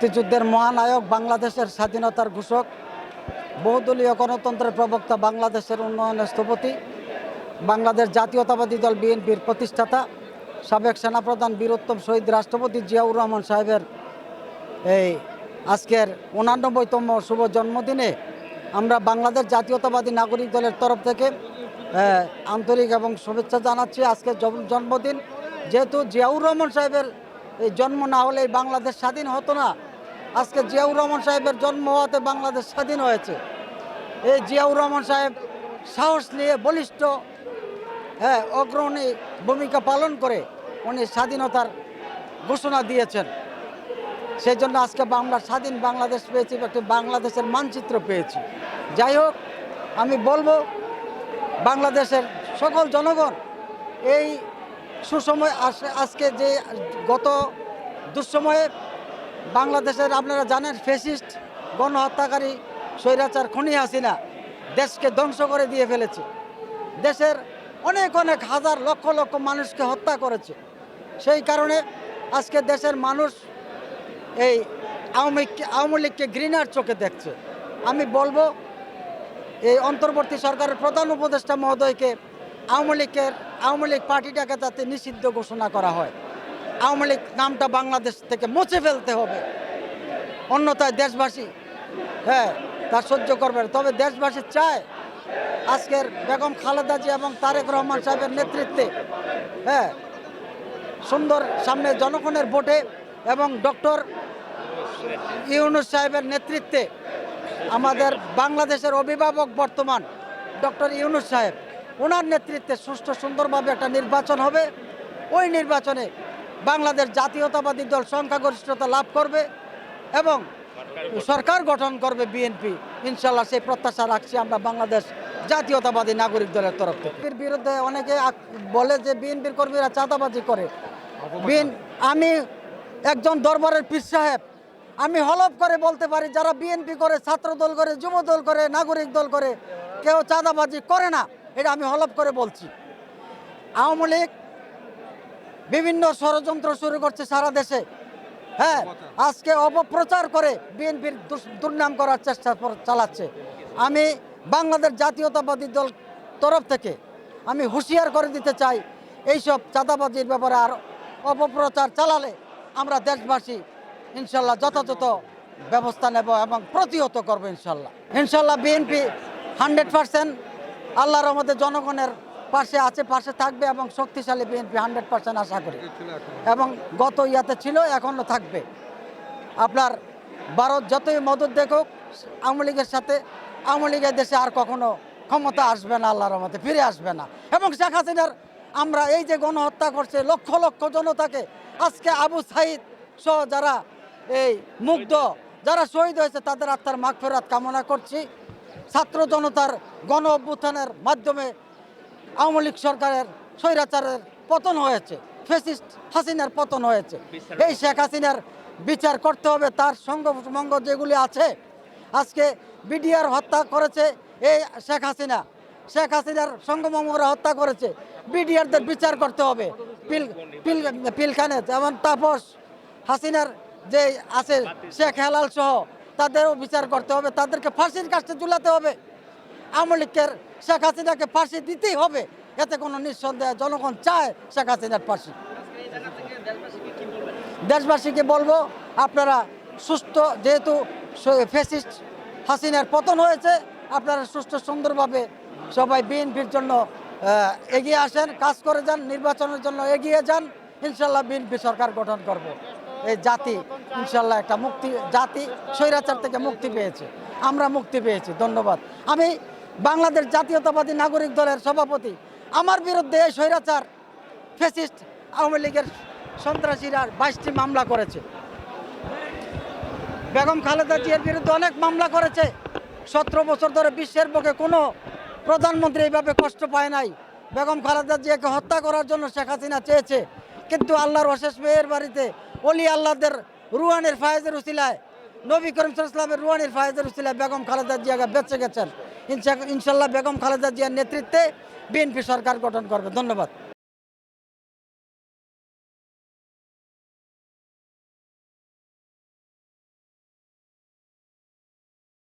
মুক্তিযুদ্ধের মহানায়ক, বাংলাদেশের স্বাধীনতার ঘোষক, বহুদলীয় গণতন্ত্রের প্রবক্তা, বাংলাদেশের উন্নয়নের স্থপতি, বাংলাদেশ জাতীয়তাবাদী দল বিএনপির প্রতিষ্ঠাতা, সাবেক সেনাপ্রধান বীরোত্তম শহীদ রাষ্ট্রপতি জিয়াউর রহমান সাহেবের এই আজকের ৮৯তম শুভ জন্মদিনে আমরা বাংলাদেশ জাতীয়তাবাদী নাগরিক দলের তরফ থেকে আন্তরিক এবং শুভেচ্ছা জানাচ্ছি। আজকের জন্মদিন, যেহেতু জিয়াউর রহমান সাহেবের এই জন্ম না হলে এই বাংলাদেশ স্বাধীন হতো না। আজকে জিয়াউর রহমান সাহেবের জন্ম হওয়াতে বাংলাদেশ স্বাধীন হয়েছে। এই জিয়াউর রহমান সাহেব সাহস নিয়ে বলিষ্ঠ অগ্রণী ভূমিকা পালন করে উনি স্বাধীনতার ঘোষণা দিয়েছেন। সেই জন্য আজকে আমরা স্বাধীন বাংলাদেশ পেয়েছি, একটি বাংলাদেশের মানচিত্র পেয়েছি। যাই হোক, আমি বলবো বাংলাদেশের সকল জনগণ এই সুসময় আজকে যে গত দুঃসময়ে বাংলাদেশের, আপনারা জানেন, ফ্যাসিস্ট গণহত্যাকারী স্বৈরাচার খুনি হাসিনা দেশকে ধ্বংস করে দিয়ে ফেলেছে। দেশের অনেক অনেক হাজার লক্ষ লক্ষ মানুষকে হত্যা করেছে। সেই কারণে আজকে দেশের মানুষ এই আওয়ামী লীগকে ঘৃণার চোখে দেখছে। আমি বলবো এই অন্তর্বর্তী সরকারের প্রধান উপদেষ্টা মহোদয়কে আওয়ামী লীগ পার্টিটাকে যাতে নিষিদ্ধ ঘোষণা করা হয়। আওয়ামী লীগ নামটা বাংলাদেশ থেকে মুছে ফেলতে হবে, অন্যথায় দেশবাসী তা সহ্য করবে। তবে দেশবাসী চায় আজকের বেগম খালেদা জিয়া এবং তারেক রহমান সাহেবের নেতৃত্বে সুন্দর সামনে জনগণের ভোটে এবং ডক্টর ইউনূস সাহেবের নেতৃত্বে আমাদের বাংলাদেশের অভিভাবক বর্তমান ডক্টর ইউনূস সাহেব, ওনার নেতৃত্বে সুষ্ঠু সুন্দরভাবে একটা নির্বাচন হবে। ওই নির্বাচনে বাংলাদেশ জাতীয়তাবাদী দল সংখ্যাগরিষ্ঠতা লাভ করবে এবং সরকার গঠন করবে বিএনপি। ইনশাল্লাহ সেই প্রত্যাশা রাখছি আমরা বাংলাদেশ জাতীয়তাবাদী নাগরিক দলের তরফ থেকে। এর বিরুদ্ধে অনেকে বলে যে বিএনপির কর্মীরা চাঁদাবাজি করে। আমি একজন দরবারের পীর সাহেব, আমি হলফ করে বলতে পারি, যারা বিএনপি করে, ছাত্র দল করে, যুব দল করে, নাগরিক দল করে, কেউ চাঁদাবাজি করে না। এটা আমি হলফ করে বলছি। আওয়ামী লীগ বিভিন্ন ষড়যন্ত্র শুরু করছে সারা দেশে। আজকে অপপ্রচার করে বিএনপির দুর্নাম করার চেষ্টা চালাচ্ছে। আমি বাংলাদেশ জাতীয়তাবাদী দল তরফ থেকে আমি হুঁশিয়ার করে দিতে চাই, এইসব চাঁদাবাজির ব্যাপারে আর অপপ্রচার চালালে আমরা দেশবাসী ইনশাল্লাহ যথাযথ ব্যবস্থা নেব এবং প্রতিহত করবো। ইনশাল্লাহ বিএনপি 100% আল্লাহর রহমতে জনগণের পাশে থাকবে এবং শক্তিশালী বিএনপি 100% আশা করি। এবং গত ইয়াতে ছিল, এখনও থাকবে। আপনার ভারত যতই মদত দেখুক আওয়ামী লীগের সাথে, আওয়ামী লীগের দেশে আর কখনো ক্ষমতা আসবে না, আল্লাহর রহমতে ফিরে আসবে না। এবং শেখ হাসিনার আমরা এই যে গণহত্যা করছে লক্ষ লক্ষ জনতাকে, আজকে আবু সাইদ সহ যারা এই মুগ্ধ যারা শহীদ হয়েছে তাদের আত্মার মাগফিরাত কামনা করছি। ছাত্র জনতার গণ অভ্যুত্থানের মাধ্যমে আওয়ামী লীগ সরকারের স্বৈরাচারের পতন হয়েছে, ফ্যাসিস্ট হাসিনার পতন হয়েছে। এই শেখ হাসিনার বিচার করতে হবে। তার সঙ্গভঙ্গ যেগুলি আছে, আজকে বিডিআর হত্যা করেছে এই শেখ হাসিনার সঙ্গভঙ্গরা হত্যা করেছে। বিডিআরদের বিচার করতে হবে। পিলখানে যেমন তাপস, হাসিনার যে আছে শেখ হেলাল সহ তাদেরও বিচার করতে হবে, তাদেরকে ফাঁসির কাছে ঝুলাতে হবে। আওয়ামী লীগের শেখ হাসিনাকে ফাঁসি দিতেই হবে, এতে কোনো নিঃসন্দেহ জনগণ চায় শেখ হাসিনার ফাঁসি। দেশবাসীকে বলবো, আপনারা সুস্থ, যেহেতু ফ্যাসিস্ট হাসিনার পতন হয়েছে, আপনারা সুস্থ সুন্দরভাবে সবাই বিএনপির জন্য এগিয়ে আসেন, কাজ করে যান, নির্বাচনের জন্য এগিয়ে যান। ইনশাল্লাহ বিএনপি সরকার গঠন করবে। এই জাতি ইনশাল্লাহ একটা জাতি স্বৈরাচার থেকে মুক্তি পেয়েছে, আমরা মুক্তি পেয়েছি। ধন্যবাদ। আমি বাংলাদেশ জাতীয়তাবাদী নাগরিক দলের সভাপতি, আমার বিরুদ্ধে এই স্বৈরাচার ফ্যাসিস্ট আওয়ামী লীগের সন্ত্রাসীরা 22টি মামলা করেছে। বেগম খালেদা জিয়ার বিরুদ্ধে অনেক মামলা করেছে। 17 বছর ধরে বিশ্বের বুকে কোনো প্রধানমন্ত্রী এইভাবে কষ্ট পায় নাই। বেগম খালেদা জিয়াকে হত্যা করার জন্য শেখ হাসিনা চেয়েছে, কিন্তু আল্লাহর অশেষ মেয়ের বাড়িতে অলি আল্লাহদের রুহানির ফায়েজের উসিলায়, নবী করিম সাল্লাল্লাহু আলাইহি ওয়াসাল্লামের রুহানির ফায়েজের উসিলায় বেগম খালেদা জিয়াকে বেঁচে গেছেন। ইনশাল্লাহ বেগম খালেদা জিয়ার নেতৃত্বে বিএনপি সরকার গঠন করবে। ধন্যবাদ।